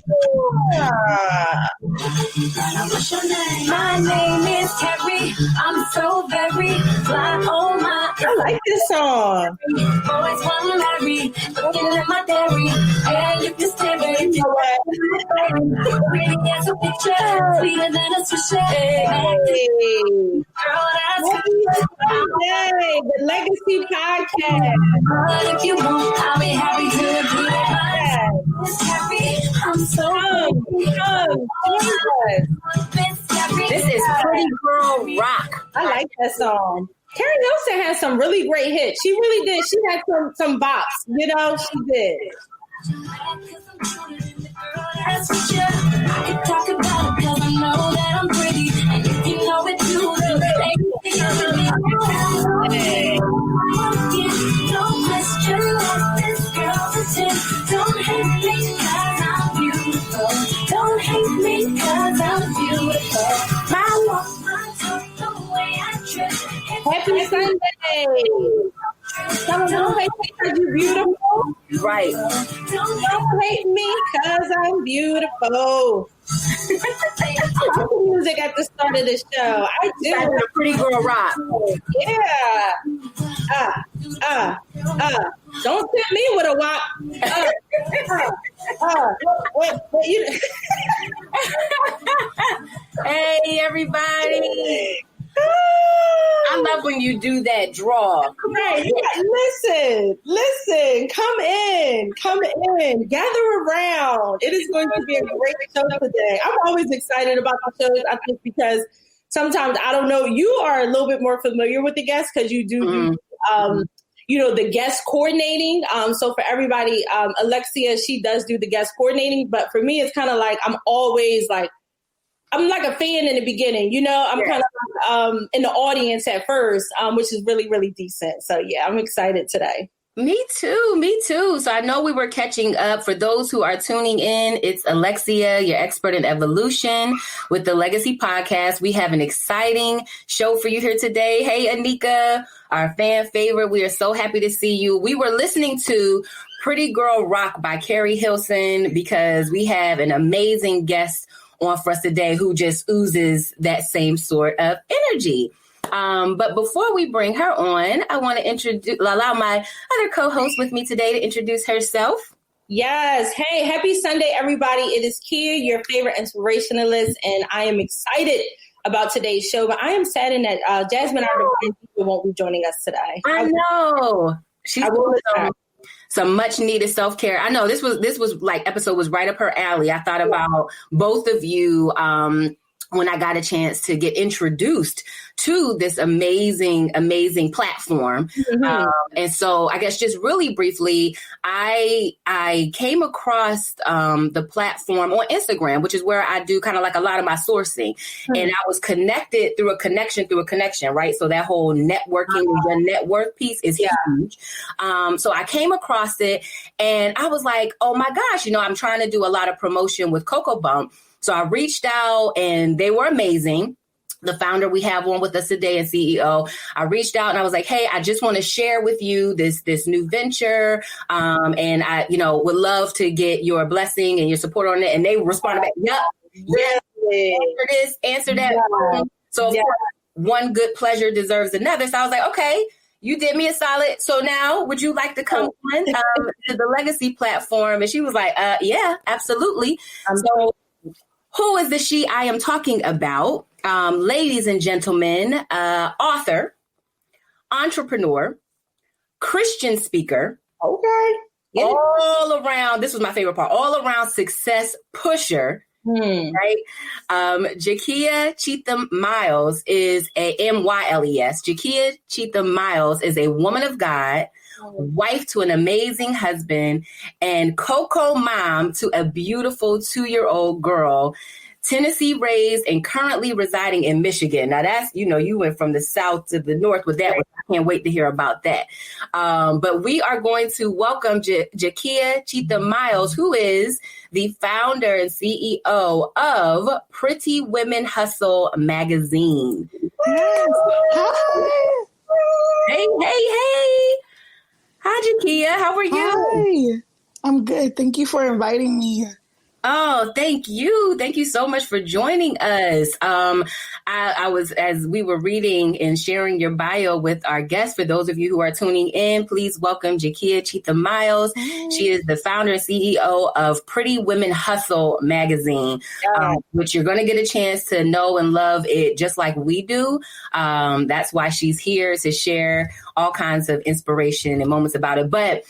What's your name? My name is Carrie. I'm so very fly. Oh my! I like this song. Always want to marry. Looking at my dairy. Yeah, you can stay very. You know what? Pretty as a picture, sweeter than a Swisher. Hey. Girl, that's Hey, the Legacy Podcast. But if you want, I'll be happy to do that. I'm so Come, This is Pretty Girl Rock. I like that song. Carrie Hilson has some really great hits. She really did. She had some bops, you know, she did. That's for sure. I can talk about it because I know that I'm pretty. And if you know it too, then hey. No question what this girl's intent. Don't hate me because I'm beautiful. Don't hate me because I'm beautiful. My walk, my talk, the way I dress. Happy Sunday. Don't hate me because you're beautiful. Right. Don't hate me because I'm beautiful. I like the music at the start of the show. I do. That's a Pretty Girl Rock. Yeah. Don't send me with a wop. What you? Hey, everybody. I love when you do that draw. Right. Listen. Come in. Gather around. It is going to be a great show today. I'm always excited about the shows, I think, because sometimes, I don't know, you are a little bit more familiar with the guests because you do the guest coordinating. So for everybody, Alexia, she does do the guest coordinating. But for me, it's kind of like I'm always like, I'm like a fan in the beginning, you know, I'm kind of in the audience at first, which is really, really decent. So, yeah, I'm excited today. Me too. So I know we were catching up. For those who are tuning in, it's Alexia, your expert in evolution with the Legacy Podcast. We have an exciting show for you here today. Hey, Anika, our fan favorite. We are so happy to see you. We were listening to Pretty Girl Rock by Carrie Hilson because we have an amazing guest on for us today who just oozes that same sort of energy. But before we bring her on, I want to allow my other co-host with me today to introduce herself. Yes. Hey, happy Sunday, everybody. It is Kia, your favorite inspirationalist, and I am excited about today's show. But I am saddened that Jasmine, our divine teacher, won't be joining us today. I know. She's some much needed self-care. I know this was like episode was right up her alley. I thought about both of you when I got a chance to get introduced to this amazing platform. Mm-hmm. And so I guess just really briefly, I came across the platform on Instagram, which is where I do kind of like a lot of my sourcing. Mm-hmm. And I was connected through a connection, right? So that whole networking, the net worth piece is huge. So I came across it and I was like, oh my gosh, I'm trying to do a lot of promotion with Cocoa Bump. So I reached out and they were amazing. The founder we have on with us today and CEO, I reached out and I was like, hey, I just want to share with you this new venture. And I, would love to get your blessing and your support on it. And they responded back, yep, answer that. Yeah. So of course, one good pleasure deserves another. So I was like, okay, you did me a solid. So now would you like to come on to the Legacy platform? And she was like, yeah, absolutely. So who is the she I am talking about? Ladies and gentlemen, author, entrepreneur, Christian speaker. Okay. All around, this was my favorite part, all around success pusher, right? Jakia Cheatham Miles is a M-Y-L-E-S. Jakia Cheatham Miles is a woman of God, wife to an amazing husband, and Coco mom to a beautiful 2-year-old girl, Tennessee raised and currently residing in Michigan. Now that's, you went from the south to the north with that. I can't wait to hear about that. But we are going to welcome Jakia Cheatham Miles, who is the founder and CEO of Pretty Women Hustle magazine. Yes. Hi. Hey. Hi, Jakia. How are you? Hi. I'm good. Thank you for inviting me. Oh, thank you. Thank you so much for joining us. I was, as we were reading and sharing your bio with our guests, for those of you who are tuning in, please welcome Jakia Chita Miles. She is the founder and CEO of Pretty Women Hustle magazine, which you're going to get a chance to know and love it just like we do. That's why she's here, to share all kinds of inspiration and moments about it. But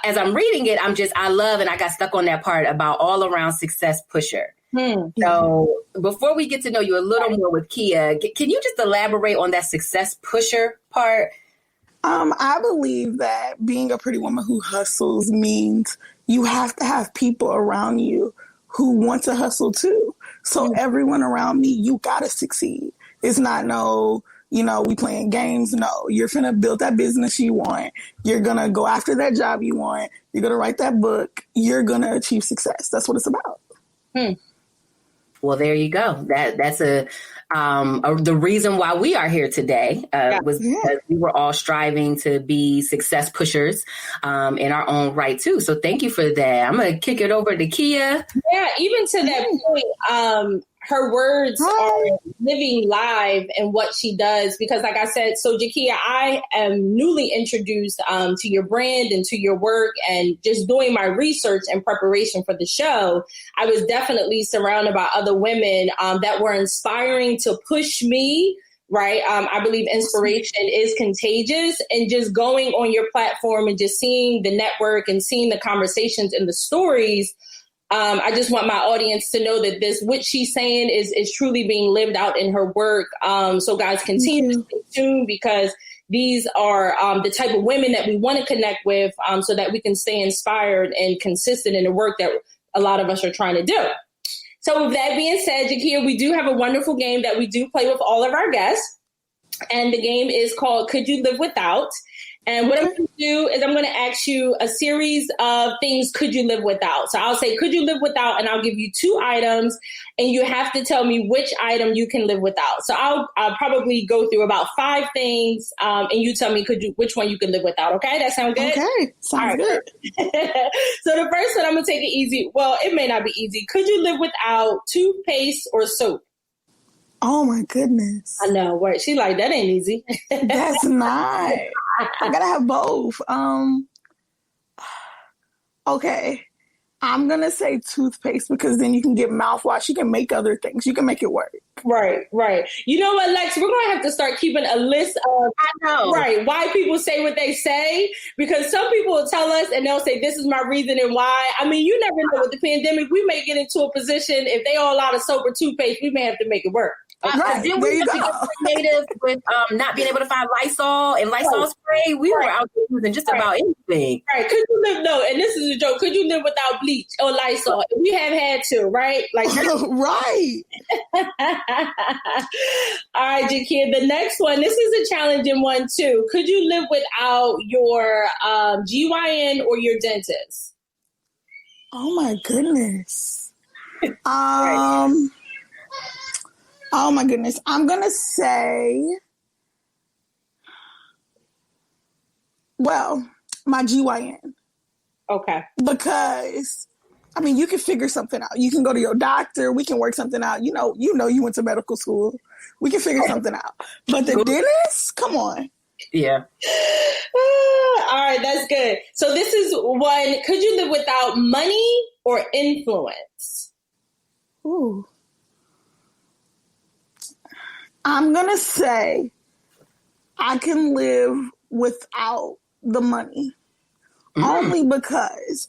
as I'm reading it, I love, and I got stuck on that part about all around success pusher. So before we get to know you a little more with Kia, can you just elaborate on that success pusher part? I believe that being a pretty woman who hustles means you have to have people around you who want to hustle too. So everyone around me, you gotta succeed. It's not we playing games. No, you're finna build that business you want. You're gonna go after that job you want. You're gonna write that book. You're gonna achieve success. That's what it's about. Well, there you go. That's the reason why we are here today was because we were all striving to be success pushers in our own right too. So thank you for that. I'm gonna kick it over to Kia. Yeah, even to that point, her words are living live in what she does, because like I said, so Jakia, I am newly introduced to your brand and to your work, and just doing my research and preparation for the show, I was definitely surrounded by other women that were inspiring to push me. Right. I believe inspiration is contagious, and just going on your platform and just seeing the network and seeing the conversations and the stories. I just want my audience to know that what she's saying is truly being lived out in her work. So guys, continue to stay tuned, because these are the type of women that we want to connect with, so that we can stay inspired and consistent in the work that a lot of us are trying to do. So with that being said, Jakia, we do have a wonderful game that we do play with all of our guests. And the game is called Could You Live Without? And what I'm going to do is I'm going to ask you a series of things could you live without. So I'll say, could you live without? And I'll give you 2 items, and you have to tell me which item you can live without. So I'll probably go through about 5 things, and you tell me which one you can live without. Okay, that sound good? Okay, sounds good. So the first one, I'm going to take it easy. Well, it may not be easy. Could you live without toothpaste or soap? Oh my goodness. I know. Word. She like, that ain't easy. That's not. I gotta have both. Okay. I'm gonna say toothpaste, because then you can get mouthwash. You can make other things. You can make it work. Right. You know what, Lex? We're gonna have to start keeping a list of why people say what they say, because some people will tell us and they'll say this is my reason and why. I mean, you never know. With the pandemic, we may get into a position, if they all out of soap or toothpaste, we may have to make it work. Right. Then we got creative with not being able to find Lysol and Lysol spray. We were out there using just about anything. Right. Could you live, and this is a joke, could you live without bleach or Lysol? We have had to, right? Like, right. All right, Jakia, the next one, this is a challenging one too. Could you live without your GYN or your dentist? Oh my goodness. Oh my goodness. I'm going to say, my GYN. Okay. Because, you can figure something out. You can go to your doctor. We can work something out. You know, you went to medical school. We can figure something out. But the dentist, come on. Yeah. All right, that's good. So this is one, could you live without money or influence? Ooh. I'm going to say I can live without the money. Only because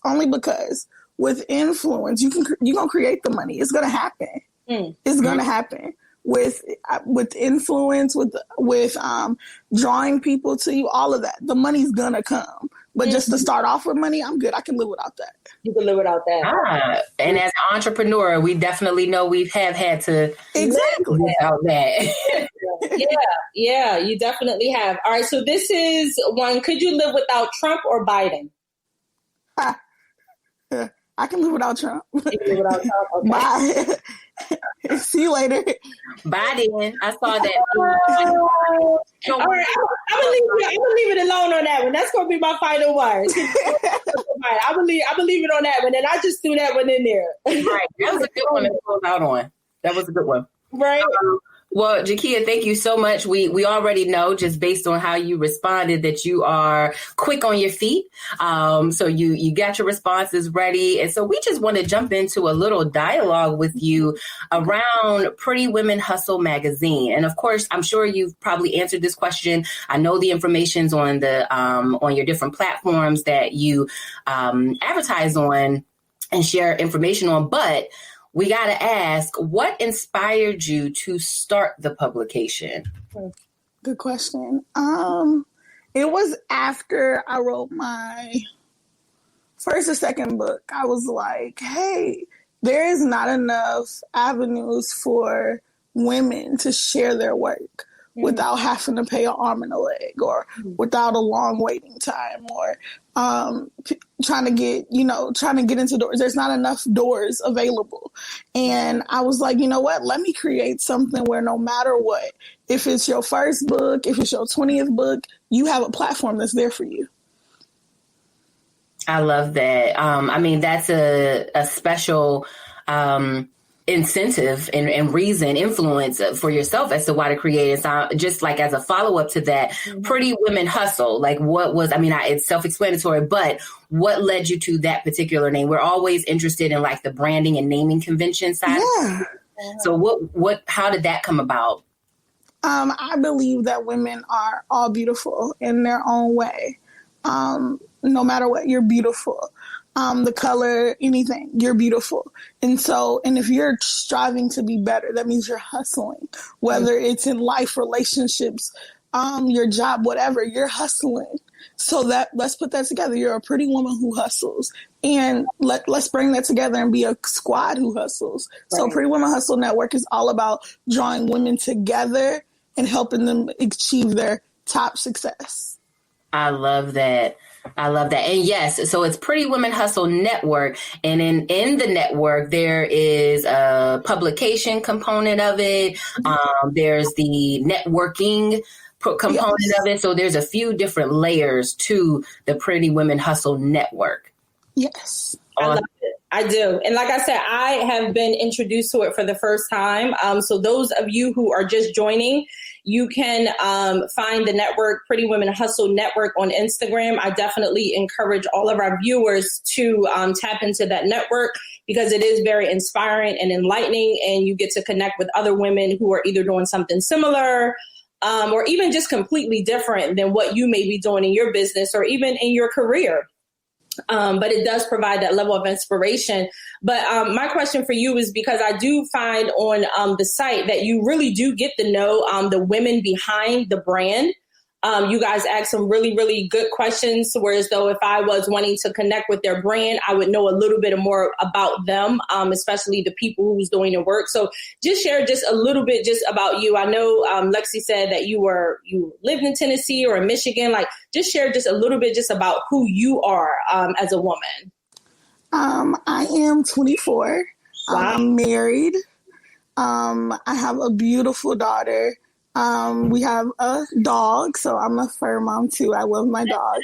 with influence, you're going to create the money. It's going to happen. It's going to happen with influence, with drawing people to you, all of that. The money's going to come. But just to start off with money, I'm good. I can live without that. You can live without that. And as an entrepreneur, we definitely know we have had to live without that. Yeah, you definitely have. All right, so this is one. Could you live without Trump or Biden? I can live without Trump. You can live without Trump. Okay. See you later. Bye then. I saw that. All right, I'm gonna leave it alone on that one. That's gonna be my final one. I'm gonna leave it on that one, and I just threw that one in there. Right, that was a good one to close out on. That was a good one. Right. Well, Jakia, thank you so much. We already know, just based on how you responded, that you are quick on your feet. So you got your responses ready. And so we just want to jump into a little dialogue with you around Pretty Women Hustle magazine. And of course, I'm sure you've probably answered this question. I know the information's on the on your different platforms that you advertise on and share information on, but we got to ask, what inspired you to start the publication? Good question. It was after I wrote my first or second book. I was like, hey, there is not enough avenues for women to share their work without having to pay an arm and a leg, or without a long waiting time, or trying to get into doors. There's not enough doors available. And I was like, you know what? Let me create something where no matter what, if it's your first book, if it's your 20th book, you have a platform that's there for you. I love that. I mean, that's a special incentive and reason, influence for yourself as to why to create it. So just like as a follow-up to that, Pretty Women Hustle, like what was, it's self-explanatory, but what led you to that particular name? We're always interested in like the branding and naming convention side. Yeah. So how did that come about? I believe that women are all beautiful in their own way. No matter what, you're beautiful. The color, anything, you're beautiful. And if you're striving to be better, that means you're hustling, whether it's in life, relationships, your job, whatever, you're hustling. So let's put that together. You're a pretty woman who hustles, and let's bring that together and be a squad who hustles. Right. So Pretty Women Hustle Network is all about drawing women together and helping them achieve their top success. I love that. And yes, so it's Pretty Women Hustle Network. And in the network, there is a publication component of it. There's the networking component of it. So there's a few different layers to the Pretty Women Hustle Network. Yes. I love it. I do. And like I said, I have been introduced to it for the first time. So those of you who are just joining, you can find the network, Pretty Women Hustle Network, on Instagram. I definitely encourage all of our viewers to tap into that network, because it is very inspiring and enlightening, and you get to connect with other women who are either doing something similar or even just completely different than what you may be doing in your business or even in your career. But it does provide that level of inspiration. But my question for you is, because I do find on the site that you really do get to know the women behind the brand. You guys ask some really, really good questions, whereas though if I was wanting to connect with their brand, I would know a little bit more about them, especially the people who's doing the work. So just share just a little bit just about you. I know Lexi said that you lived in Tennessee or in Michigan. Like, just share just a little bit just about who you are as a woman. I am 24. Wow. I'm married. I have a beautiful daughter. We have a dog, so I'm a fur mom too. I love my dog.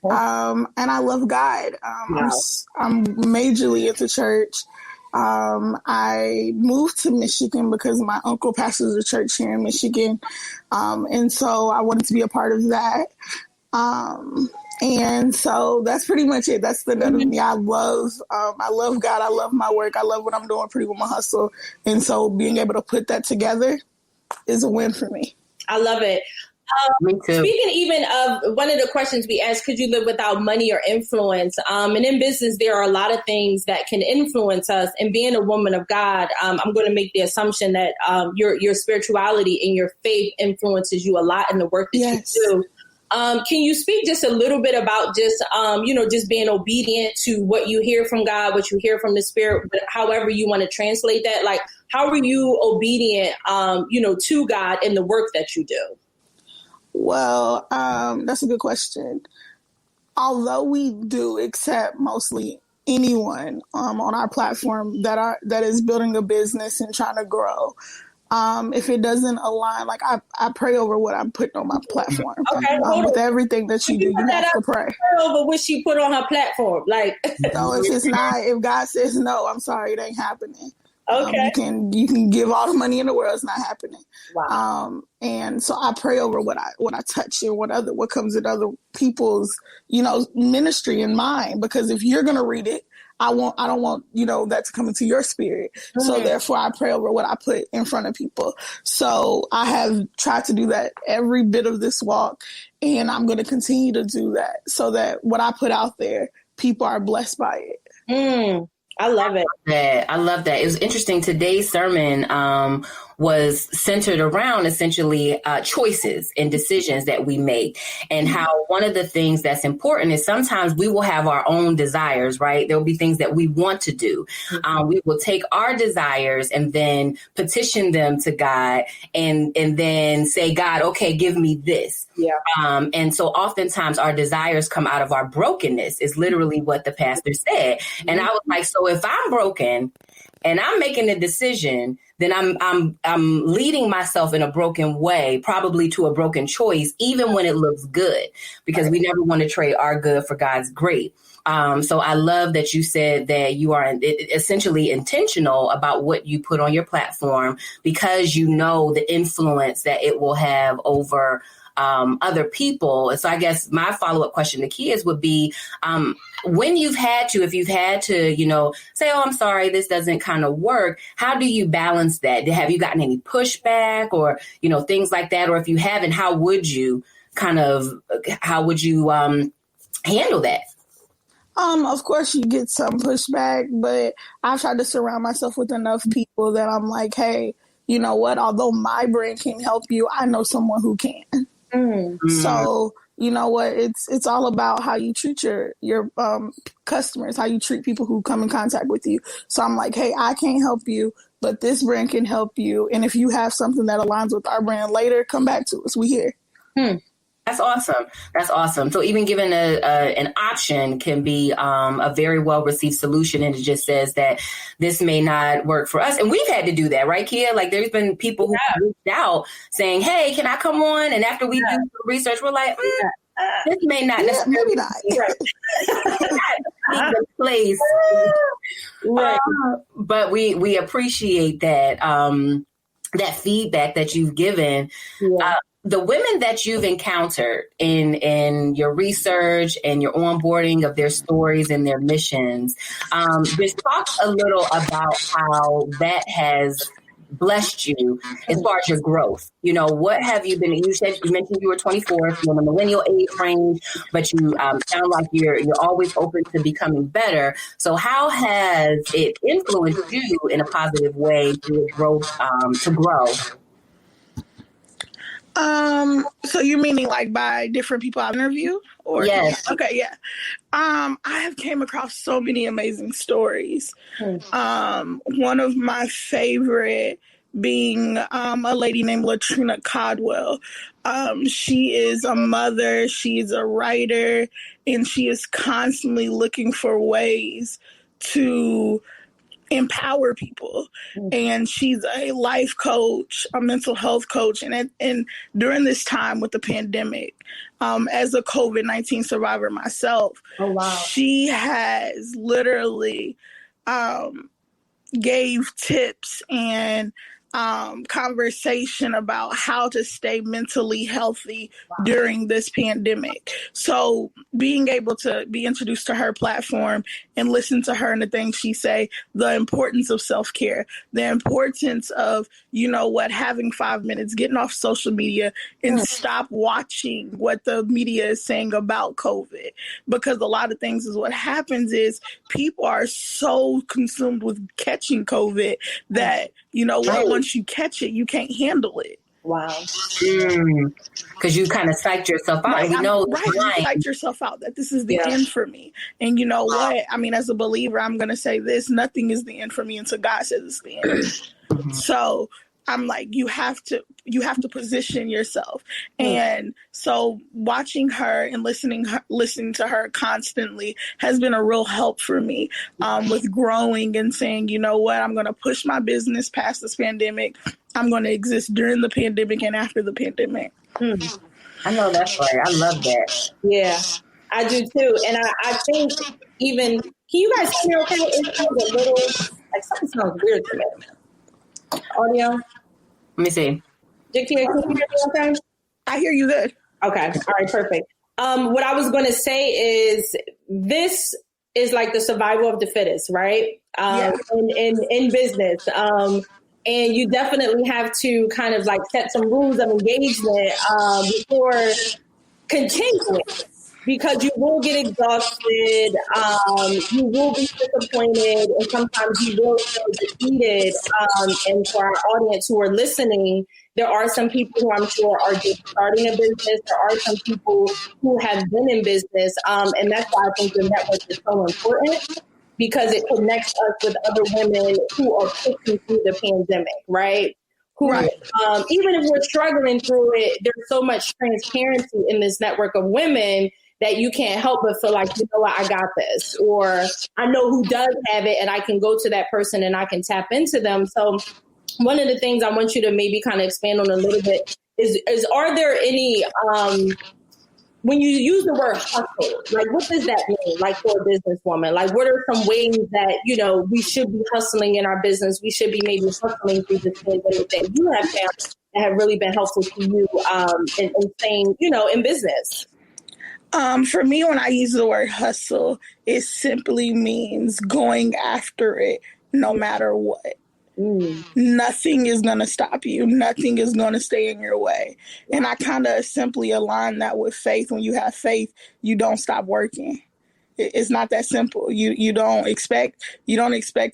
And I love God. Wow. I'm majorly into church. I moved to Michigan because my uncle pastors a church here in Michigan. And so I wanted to be a part of that. And so that's pretty much it. That's the nut of me. I love God. I love my work. I love what I'm doing, Pretty Woman Hustle. And so being able to put that together is a win for me. I love it. Me too. Speaking even of one of the questions we asked, could you live without money or influence? And in business, there are a lot of things that can influence us. And being a woman of God, I'm going to make the assumption that your spirituality and your faith influences you a lot in the work that you do. Can you speak just a little bit about just, just being obedient to what you hear from God, what you hear from the Spirit, but however you want to translate that? Like, how are you obedient, to God in the work that you do? Well, that's a good question. Although we do accept mostly anyone on our platform that is building a business and trying to grow. If it doesn't align, like I pray over what I'm putting on my platform. Okay, with everything that you do, you have to pray. Over what she put on her platform, like. No, if it's not, if God says no, I'm sorry, it ain't happening. Okay. You can give all the money in the world, it's not happening. Wow. And so I pray over what I touch and what comes in other people's, ministry in mine, because if you're going to read it, I don't want, that to come into your spirit. Mm-hmm. So therefore I pray over what I put in front of people. So I have tried to do that every bit of this walk, and I'm going to continue to do that so that what I put out there, people are blessed by it. I love it. I love that. It was interesting. Today's sermon was centered around essentially choices and decisions that we make, and how one of the things that's important is sometimes we will have our own desires, right? There will be things that we want to do. We will take our desires and then petition them to God and then say, God, okay, give me this. Yeah. And so oftentimes our desires come out of our brokenness is literally what the pastor said. And I was like, so if I'm broken and I'm making a decision, then I'm leading myself in a broken way, probably to a broken choice, even when it looks good, because we never want to trade our good for God's great. So I love that you said that you are essentially intentional about what you put on your platform, because you know the influence that it will have over other people. And so I guess my follow-up question to Kias would be, if you've had to, say, oh, I'm sorry, this doesn't kind of work. How do you balance that? Have you gotten any pushback or, things like that? Or if you haven't, how would you handle that? Of course you get some pushback, but I've tried to surround myself with enough people that I'm like, hey, you know what? Although my brand can't help you, I know someone who can. So, you know what? It's all about how you treat your customers, how you treat people who come in contact with you. So I'm like, hey, I can't help you, but this brand can help you. And if you have something that aligns with our brand later, come back to us. We here. That's awesome. That's awesome. So even given an option can be a very well-received solution. And it just says that this may not work for us. And we've had to do that, right, Kia? Like there's been people who have reached out saying, hey, can I come on? And after we do some research, we're like, this may not necessarily maybe not. be the place. Right. But we appreciate that that feedback that you've given. Yeah. The women that you've encountered in your research and your onboarding of their stories and their missions, just talk a little about how that has blessed you as far as your growth. What have you been? You mentioned you were 24, you're in the millennial age range, but you sound like you're always open to becoming better. So how has it influenced you in a positive way to grow? So you're meaning like by different people I've interviewed? Or yes. Okay, yeah. I have came across so many amazing stories. One of my favorite being a lady named Latrina Codwell. She is a mother, she's a writer, and she is constantly looking for ways to empower people. And she's a life coach, a mental health coach. And during this time with the pandemic, as a COVID-19 survivor myself, she has literally gave tips and conversation about how to stay mentally healthy during this pandemic. So being able to be introduced to her platform and listen to her and the things she say, the importance of self-care, the importance of, having 5 minutes, getting off social media and stop watching what the media is saying about COVID. Because a lot of things is what happens is people are so consumed with catching COVID that, once you catch it, you can't handle it. Wow. Because you kind of psyched yourself out. Right, you psyched yourself out that this is the end for me. And you know what? I mean, as a believer, I'm going to say this, nothing is the end for me until God says it's the end. So I'm like, you have to position yourself. And so watching her and listening to her constantly has been a real help for me with growing and saying, you know what, I'm going to push my business past this pandemic. I'm going to exist during the pandemic and after the pandemic. I know that's right. I love that. Yeah, I do too. And I think even, can you guys hear me okay? It sounds a little, like something sounds weird to me. Audio? Let me see. Jakia, can you hear me okay? I hear you good. Okay. All right, perfect. What I was going to say is this is like the survival of the fittest, right? In business. And you definitely have to kind of like set some rules of engagement before continuing, because you will get exhausted, you will be disappointed, and sometimes you will feel defeated. And for our audience who are listening, there are some people who I'm sure are just starting a business. There are some people who have been in business. And that's why I think the network is so important, because it connects us with other women who are pushing through the pandemic, right? Even if we're struggling through it, there's so much transparency in this network of women that you can't help but feel like, you know what, I got this, or I know who does have it and I can go to that person and I can tap into them. So one of the things I want you to maybe kind of expand on a little bit is are there any, when you use the word hustle, like what does that mean? Like for a businesswoman, like what are some ways that, you know, we should be hustling in our business? We should be maybe hustling through this pandemic that you have found that have really been helpful to you in staying, you know, in business. For me, when I use the word hustle, it simply means going after it no matter what. Nothing is going to stop you. Nothing is going to stay in your way. And I kind of simply align that with faith. When you have faith, you don't stop working. It's not that simple. You don't expect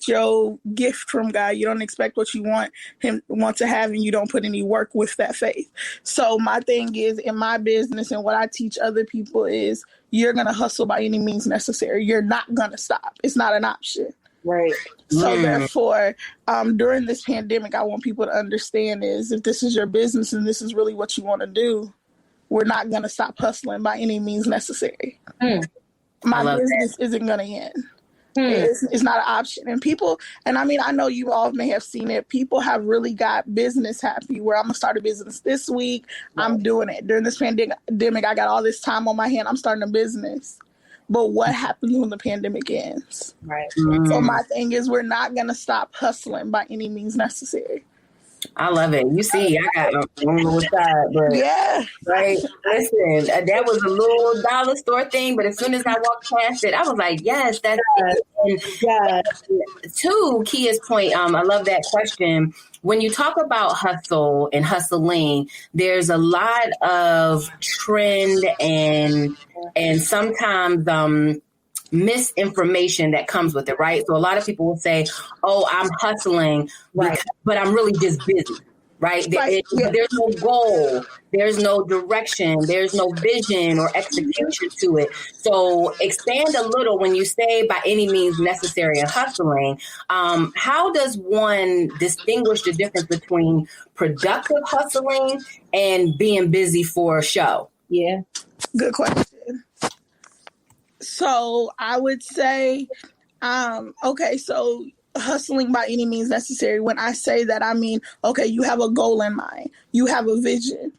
your gift from God. You don't expect what you want to have, and you don't put any work with that faith. So my thing is, in my business and what I teach other people is, you're going to hustle by any means necessary. You're not going to stop. It's not an option. Right. So therefore, during this pandemic, I want people to understand is, if this is your business and this is really what you want to do, we're not going to stop hustling by any means necessary. My business isn't going to end. It's not an option. And people, and I mean, I know you all may have seen it, people have really got business happy, where I'm going to start a business this week. I'm doing it. During this pandemic, I got all this time on my hand. I'm starting a business. But what happens when the pandemic ends? Right. So my thing is, we're not going to stop hustling by any means necessary. I love it. You see, I got on the side, but yeah, right. Listen, that was a little dollar store thing, but as soon as I walked past it, I was like, yes, that's it. And to Kia's point, I love that question. When you talk about hustle and hustling, there's a lot of trend and sometimes misinformation that comes with it, right? So a lot of people will say, oh, I'm hustling, but I'm really just busy, right? There's no goal, there's no direction, there's no vision or execution to it. So expand a little when you say by any means necessary and hustling. How does one distinguish the difference between productive hustling and being busy for a show? Yeah. Good question. So I would say, so hustling by any means necessary. When I say that, I mean, okay, you have a goal in mind. You have a vision.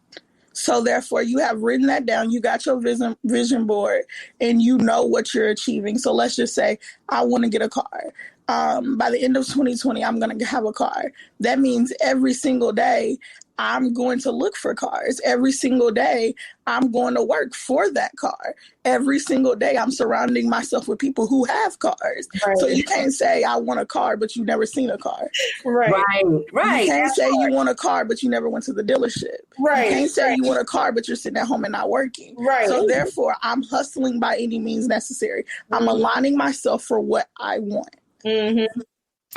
So therefore, you have written that down. You got your vision board, and you know what you're achieving. So let's just say, I want to get a car. By the end of 2020, I'm going to have a car. That means every single day, I'm going to look for cars. Every single day, I'm going to work for that car. Every single day, I'm surrounding myself with people who have cars. Right. So you can't say, I want a car, but you've never seen a car. Right. You can't say you want a car, but you never went to the dealership. Right. You can't say you want a car, but you're sitting at home and not working. Right. So therefore, I'm hustling by any means necessary. I'm aligning myself for what I want.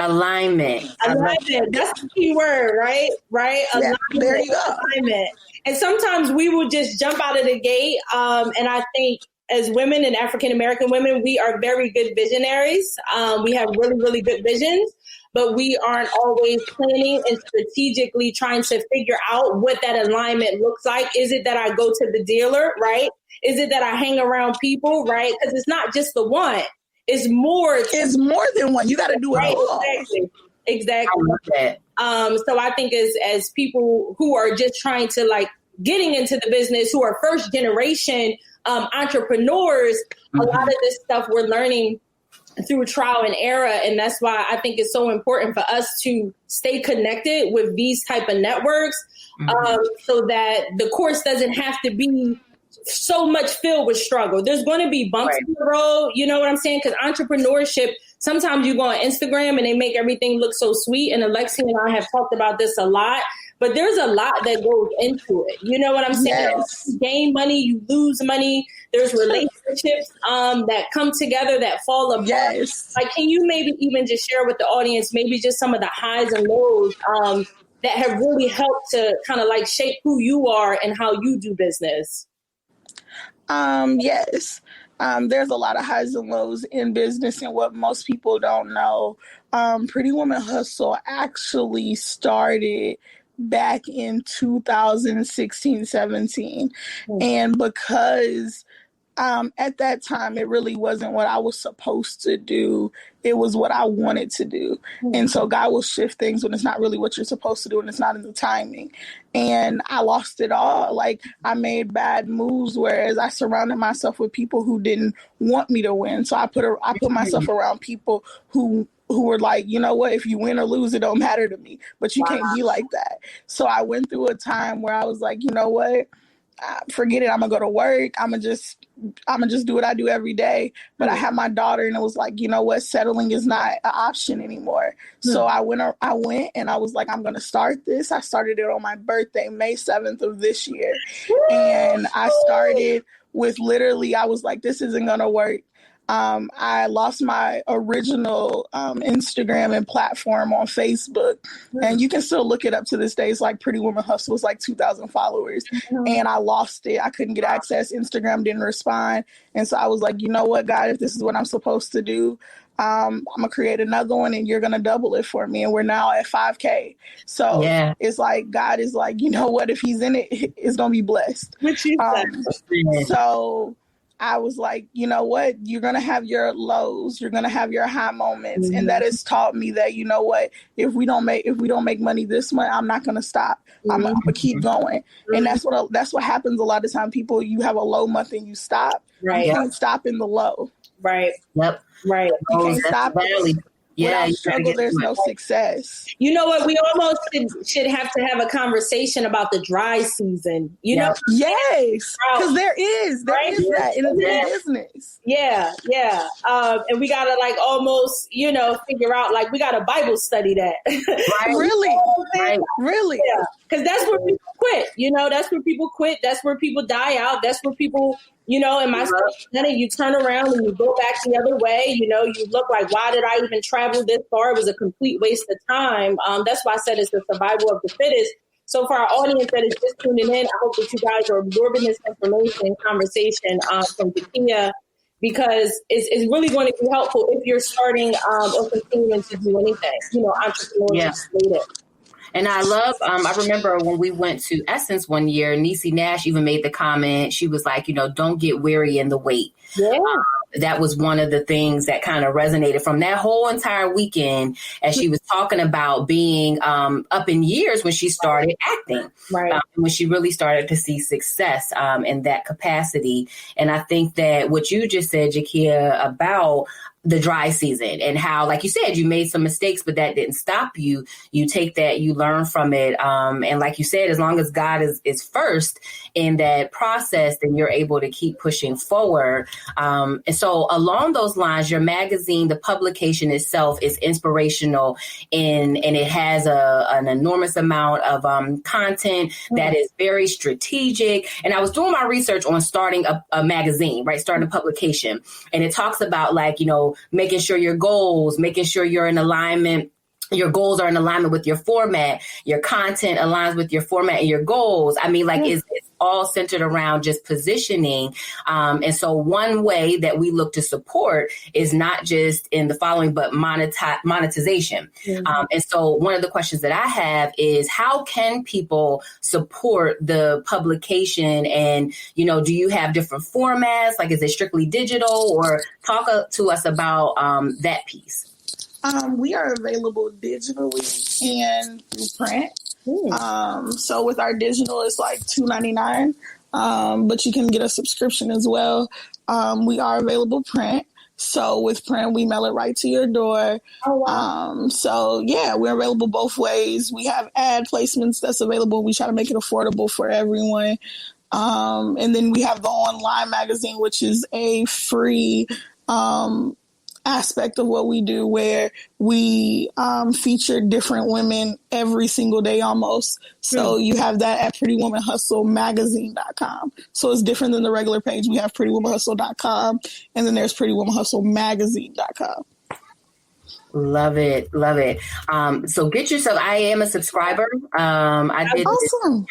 Alignment. That's the key word, right? Alignment. There you go. Alignment. And sometimes we will just jump out of the gate. And I think as women and African American women, we are very good visionaries. We have really, really good visions. but we aren't always planning and strategically trying to figure out what that alignment looks like. Is it that I go to the dealer, right? Is it that I hang around people, right? Because it's not just the one. It's more. It's more than one. You got to do it all. Exactly. I love that. So I think as people who are just trying to like getting into the business, who are first generation entrepreneurs, a lot of this stuff we're learning through trial and error. And that's why I think it's so important for us to stay connected with these type of networks, so that the course doesn't have to be so much filled with struggle. There's going to be bumps in the road. You know what I'm saying? Because entrepreneurship, sometimes you go on Instagram and they make everything look so sweet. And Alexi and I have talked about this a lot, but there's a lot that goes into it. You know what I'm saying? Yes. You gain money, you lose money. There's relationships that come together that fall apart. Yes. Like, can you maybe even just share with the audience, maybe just some of the highs and lows that have really helped to kind of like shape who you are and how you do business? Yes. There's a lot of highs and lows in business, and what most people don't know, Pretty Woman Hustle actually started back in 2016, 17. And because at that time, it really wasn't what I was supposed to do. It was what I wanted to do. And so God will shift things when it's not really what you're supposed to do and it's not in the timing. And I lost it all. Like, I made bad moves, whereas I surrounded myself with people who didn't want me to win. So I put myself around people who were like, you know what, if you win or lose, it don't matter to me. But you can't be like that. So I went through a time where I was like, you know what? Forget it. I'm gonna go to work. I'm gonna just do what I do every day. But I had my daughter, and it was like, you know what? Settling is not an option anymore. So I went and I was like, I'm gonna start this. I started it on my birthday, May 7th of this year. And I started with literally, I was like, this isn't gonna work. I lost my original Instagram and platform on Facebook, and you can still look it up to this day. It's like Pretty Woman Hustle. It's like 2,000 followers, and I lost it. I couldn't get access. Instagram didn't respond, and so I was like, you know what, God, if this is what I'm supposed to do, I'm gonna create another one, and you're gonna double it for me. And we're now at 5K. So it's like God is like, you know what, if He's in it, it's gonna be blessed. So I was like, you know what? You're going to have your lows. You're going to have your high moments. And that has taught me that, you know what? If we don't make money this month, I'm not going to stop. I'm going to keep going. And that's what happens a lot of time. People, you have a low month and you stop. Right. You can't stop in the low. Right. Yep. Right. You can't stop it. Yeah, without struggle, there's no success. You know what? We almost should have to have a conversation about the dry season. You know? Yes, because there is that in the business. Yeah. And we gotta like almost, figure out, like, we gotta Bible study that. Right. Really? Really? Yeah. Because that's where people quit. That's where people quit. That's where people die out. That's where people, in my study, you turn around and you go back the other way. You look like, why did I even travel this far? It was a complete waste of time. That's why I said it's the survival of the fittest. So for our audience that is just tuning in, I hope that you guys are absorbing this information and conversation from Jakia, because it's really going to be helpful if you're starting or continuing to do anything, entrepreneurship related. And I love, I remember when we went to Essence one year, Niecy Nash even made the comment. She was like, don't get weary in the wait. Yeah. That was one of the things that kind of resonated from that whole entire weekend, as she was talking about being up in years when she started acting, when she really started to see success in that capacity. And I think that what you just said, Jakia, about the dry season and how, like you said, you made some mistakes, but that didn't stop you. You take that, you learn from it. And like you said, as long as God is first in that process, then you're able to keep pushing forward. And so along those lines, your magazine, the publication itself is inspirational and it has an enormous amount of content that is very strategic. And I was doing my research on starting a magazine, starting a publication. And it talks about, like, making sure your goals, making sure you're in alignment your goals are in alignment with your format, your content aligns with your format and your goals. I mean, like it's all centered around just positioning. And so one way that we look to support is not just in the following, but monetization. And so one of the questions that I have is, how can people support the publication? And, you know, do you have different formats? Like, is it strictly digital? Or talk to us about that piece. We are available digitally and through print. So with our digital, it's like $2.99, but you can get a subscription as well. We are available print. So with print, we mail it right to your door. Oh, wow. So yeah, we're available both ways. We have ad placements that's available. We try to make it affordable for everyone. And then we have the online magazine, which is a free aspect of what we do, where we feature different women every single day almost. So you have that at prettywomanhustlemagazine.com. So it's different than the regular page. We have prettywomanhustle.com, and then there's prettywomanhustlemagazine.com. Love it. Love it. So get yourself, I am a subscriber. I did. Awesome.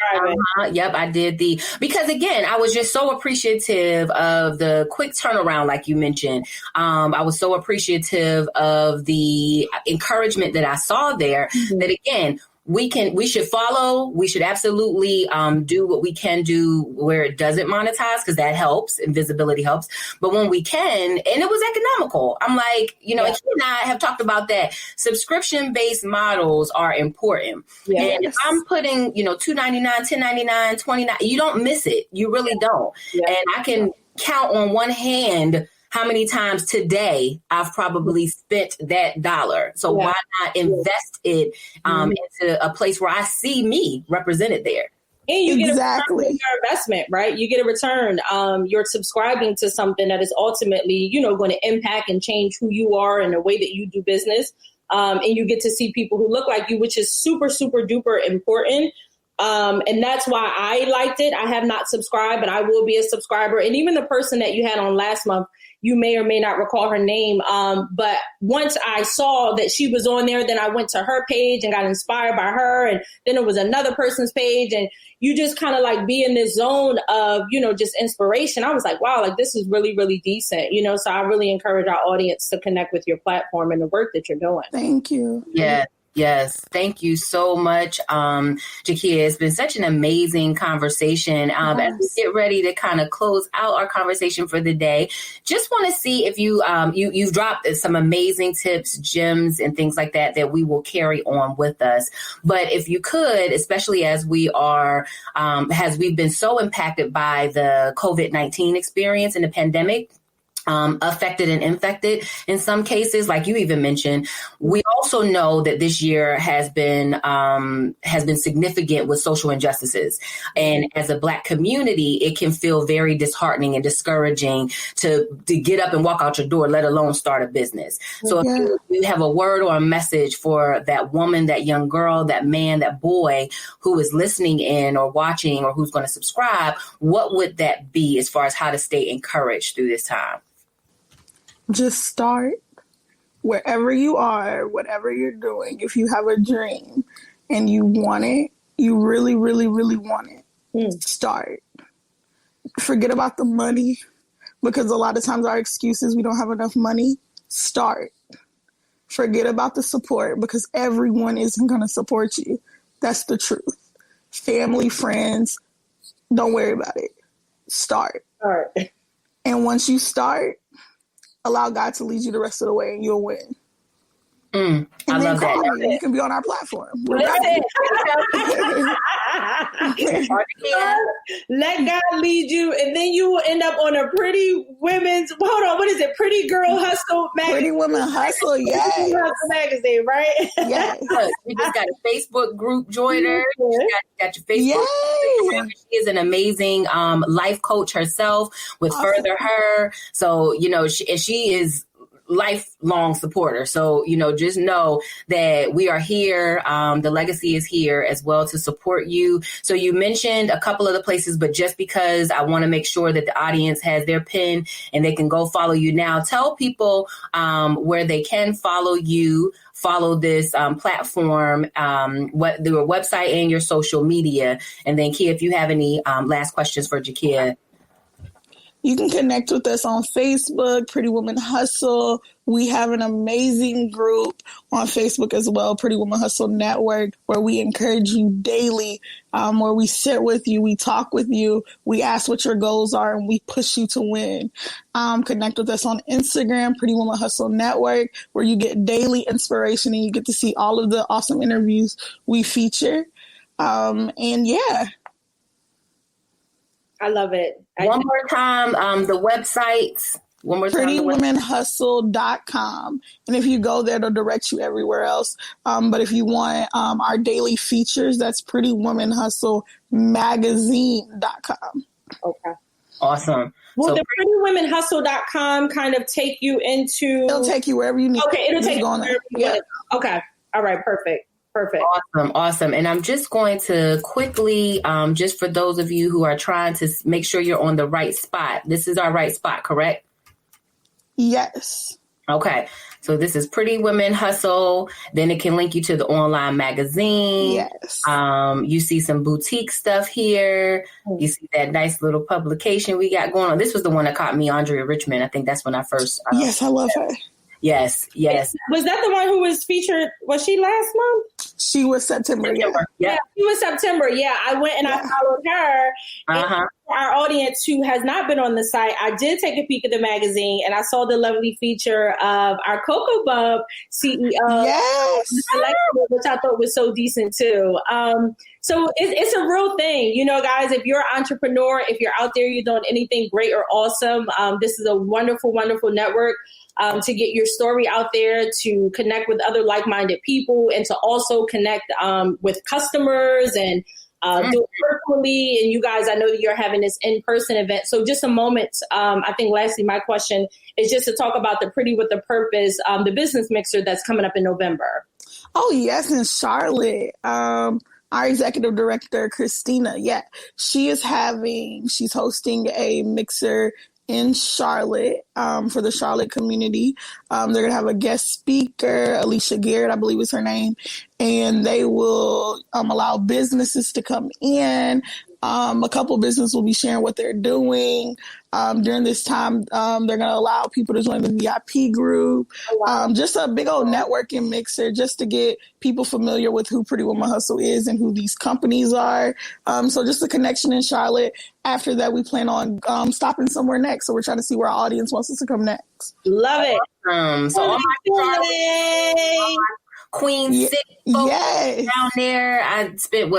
Yep. I did because again, I was just so appreciative of the quick turnaround, like you mentioned. I was so appreciative of the encouragement that I saw there that again, we should follow. We should absolutely do what we can do where it doesn't monetize, because that helps and visibility helps. But when we can, and it was economical, I'm like, you know, and he and I have talked about that. Subscription-based models are important. Yes. And if I'm putting, you know, $2.99, $10.99, $29, you don't miss it. You really don't. Yeah. And I can count on one hand how many times today I've probably spent that dollar. So why not invest it into a place where I see me represented there? And you get a return on your investment, right? You get a return. You're subscribing to something that is ultimately, you know, going to impact and change who you are and the way that you do business. And you get to see people who look like you, which is super, super duper important. And that's why I liked it. I have not subscribed, but I will be a subscriber. And even the person that you had on last month, you may or may not recall her name. But once I saw that she was on there, then I went to her page and got inspired by her. And then it was another person's page. And you just kind of like be in this zone of, you know, just inspiration. I was like, wow, like this is really, really decent. You know, so I really encourage our audience to connect with your platform and the work that you're doing. Thank you. Yeah. Yes. Thank you so much, Jakia. It's been such an amazing conversation. As we get ready to kind of close out our conversation for the day, just want to see if you've dropped some amazing tips, gems, and things like that we will carry on with us. But if you could, especially as we've been so impacted by the COVID-19 experience and the pandemic, affected and infected in some cases, like you even mentioned. We also know that this year has been significant with social injustices. And as a Black community, it can feel very disheartening and discouraging to get up and walk out your door, let alone start a business. So if you have a word or a message for that woman, that young girl, that man, that boy who is listening in or watching or who's going to subscribe, what would that be as far as how to stay encouraged through this time? Just start wherever you are, whatever you're doing. If you have a dream and you want it, you really, really, really want it, start. Forget about the money, because a lot of times our excuse is we don't have enough money. Start. Forget about the support, because everyone isn't going to support you. That's the truth. Family, friends, don't worry about it. Start. All right. And once you start, allow God to lead you the rest of the way, and you'll win. I love that. You can be on our platform. Let God lead you, and then you will end up on a Pretty Women's. Hold on, what is it? Pretty Girl Hustle magazine. Pretty Woman Hustle, yes. Pretty Hustle magazine, right? Yes. You just got a Facebook group, join her. You got your Facebook. Yay. She is an amazing life coach herself with Further Her. So you know, she is lifelong supporter. So, you know, just know that we are here. The legacy is here as well to support you. So you mentioned a couple of the places, but just because I want to make sure that the audience has their pin and they can go follow you now, tell people where they can follow you follow this platform, your website and your social media. And then, Kia, if you have any last questions for Jakia. You can connect with us on Facebook, Pretty Woman Hustle. We have an amazing group on Facebook as well, Pretty Woman Hustle Network, where we encourage you daily, where we sit with you, we talk with you, we ask what your goals are, and we push you to win. Connect with us on Instagram, Pretty Woman Hustle Network, where you get daily inspiration and you get to see all of the awesome interviews we feature. And yeah. I love it. One more time, the websites. One more time. PrettyWomenHustle.com. And if you go there, it'll direct you everywhere else. But if you want our daily features, that's PrettyWomenHustleMagazine.com. Okay. Awesome. Will the PrettyWomenHustle.com kind of take you into... It'll take you wherever you need. Okay, it'll take you wherever you want. Okay. All right, perfect. Awesome. And I'm just going to quickly, just for those of you who are trying to make sure you're on the right spot. This is our right spot, correct? Yes. Okay. So this is Pretty Women Hustle. Then it can link you to the online magazine. Yes. You see some boutique stuff here. You see that nice little publication we got going on. This was the one that caught me, Andrea Richmond. I think that's when I first. Yes, I love her. Yes. Was that the one who was featured? Was she last month? She was September. Yeah, she was September. Yeah, I went and I followed her. And for our audience who has not been on the site, I did take a peek at the magazine and I saw the lovely feature of our Cocoa Bub CEO. Yes. Which I thought was so decent too. So it's a real thing. You know, guys, if you're an entrepreneur, if you're out there, you're doing anything great or awesome, this is a wonderful, wonderful network. To get your story out there, to connect with other like-minded people, and to also connect with customers and do it virtually. And you guys, I know that you're having this in-person event. So just a moment, I think lastly, my question is just to talk about the Pretty with a Purpose, the business mixer that's coming up in November. Oh, yes, in Charlotte. Our executive director, Christina, she's hosting a mixer in Charlotte for the Charlotte community. They're going to have a guest speaker, Alicia Garrett, I believe is her name, and they will allow businesses to come in. A couple businesses will be sharing what they're doing. During this time, they're going to allow people to join the VIP group. Just a big old networking mixer just to get people familiar with who Pretty Woman Hustle is and who these companies are. So just a connection in Charlotte. After that, we plan on stopping somewhere next. So we're trying to see where our audience wants us to come next. Love it. So all my Queen City folks down there. I spent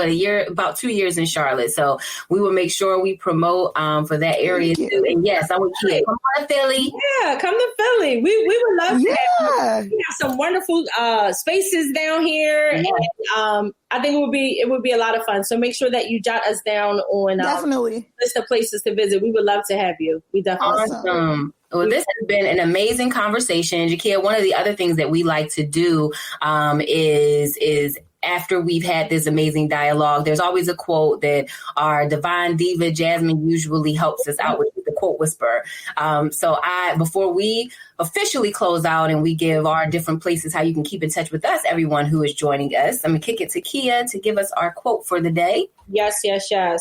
about 2 years in Charlotte, so we will make sure we promote for that area too. And yes, I would come to Philly. Yeah, come to Philly. We would love to have you. We have some wonderful spaces down here, and I think it would be a lot of fun. So make sure that you jot us down on definitely list of places to visit. We would love to have you. We definitely awesome. Well, this has been an amazing conversation. Jakia, one of the other things that we like to do is after we've had this amazing dialogue, there's always a quote that our divine diva, Jasmine, usually helps us out with, the quote whisperer. So before we officially close out and we give our different places how you can keep in touch with us, everyone who is joining us, I'm going to kick it to Kia to give us our quote for the day. Yes. So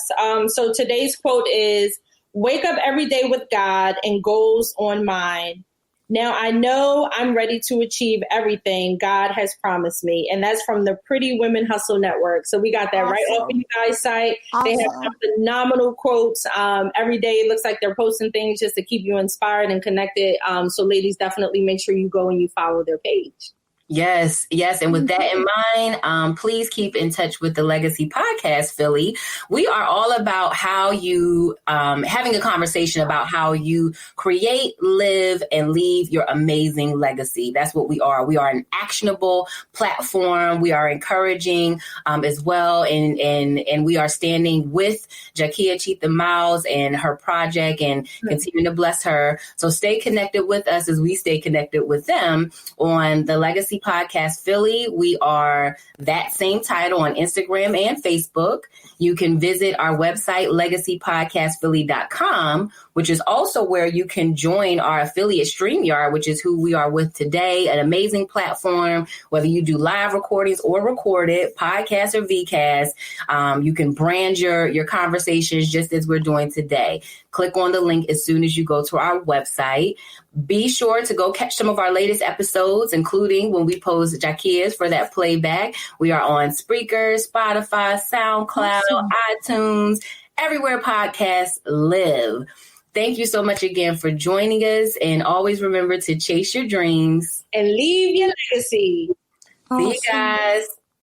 today's quote is, "Wake up every day with God and goals on mind. Now I know I'm ready to achieve everything God has promised me." And that's from the Pretty Women Hustle Network. So we got that right off of you guys' site. They have some phenomenal quotes. Every day it looks like they're posting things just to keep you inspired and connected. So ladies, definitely make sure you go and you follow their page. Yes. And with that in mind, please keep in touch with the Legacy Podcast, Philly. We are all about how you, having a conversation about how you create, live, and leave your amazing legacy. That's what we are. We are an actionable platform. We are encouraging as well. And we are standing with Jakia Cheatham Miles and her project and continuing to bless her. So stay connected with us as we stay connected with them on the Legacy Legacy Podcast Philly. We are that same title on Instagram and Facebook. You can visit our website, legacypodcastphilly.com, which is also where you can join our affiliate StreamYard, which is who we are with today, an amazing platform, whether you do live recordings or recorded, podcast or VCast. You can brand your conversations just as we're doing today. Click on the link as soon as you go to our website. Be sure to go catch some of our latest episodes, including when we post Jakia's for that playback. We are on Spreaker, Spotify, SoundCloud, iTunes, everywhere podcasts live. Thank you so much again for joining us. And always remember to chase your dreams and leave your legacy. See you guys.